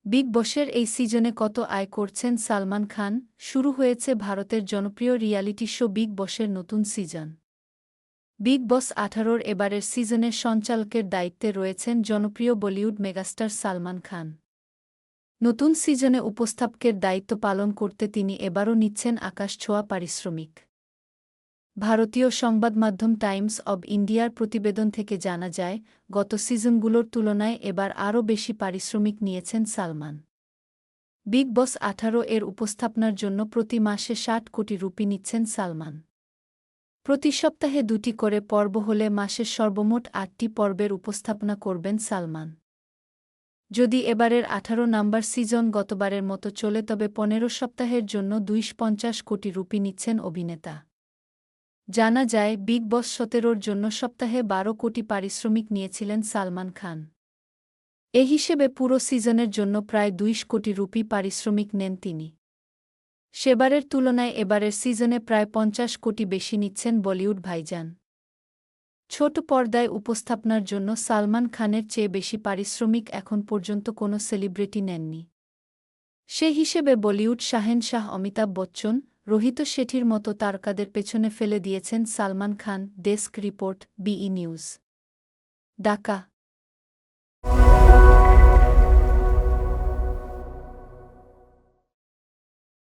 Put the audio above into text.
Big বসের এই সিজনে কত আয় করছেন সালমান খান? শুরু হয়েছে ভারতের জনপ্রিয় রিয়ালিটি শো বিগ বসের নতুন সিজন। বিগ বস ১৮-র এবারের সিজনের সঞ্চালকের দায়িত্বে রয়েছেন জনপ্রিয় বলিউড মেগাস্টার সালমান খান। নতুন সিজনে উপস্থাপকের দায়িত্ব পালন করতে তিনি এবারও নিচ্ছেন আকাশছোঁয়া পারিশ্রমিক। ভারতীয় সংবাদমাধ্যম টাইমস অব ইন্ডিয়ার প্রতিবেদন থেকে জানা যায়, গত সিজনগুলোর তুলনায় এবার আরও বেশি পারিশ্রমিক নিয়েছেন সালমান। বিগ বস ১৮-এর উপস্থাপনার জন্য প্রতি মাসে ৬০ কোটি রুপি নিচ্ছেন সালমান। প্রতি সপ্তাহে ২টি করে পর্ব হলে মাসের সর্বমোট ৮টি পর্বের উপস্থাপনা করবেন সালমান। যদি এবারের ১৮ নাম্বার সিজন গতবারের মতো চলে তবে ১৫ সপ্তাহের জন্য ২৫০ কোটি রুপি নিচ্ছেন অভিনেতা। জানা যায়, বিগ বস ১৭-র জন্য সপ্তাহে ১২ কোটি পারিশ্রমিক নিয়েছিলেন সালমান খান। এ হিসেবে পুরো সিজনের জন্য প্রায় ২০ কোটি রুপি পারিশ্রমিক নেন তিনি। সেবারের তুলনায় এবারের সিজনে প্রায় ৫০ কোটি বেশি নিচ্ছেন বলিউড ভাইজান। ছোট পর্দায় উপস্থাপনার জন্য সালমান খানের চেয়ে বেশি পারিশ্রমিক এখন পর্যন্ত কোনো সেলিব্রিটি নেননি। সে হিসেবে বলিউড শাহেনশাহ অমিতাভ বচ্চন, রোহিত শেঠির মতো তারকাদের পেছনে ফেলে দিয়েছেন সালমান খান। ডেস্ক রিপোর্ট, বিই নিউজ, ঢাকা।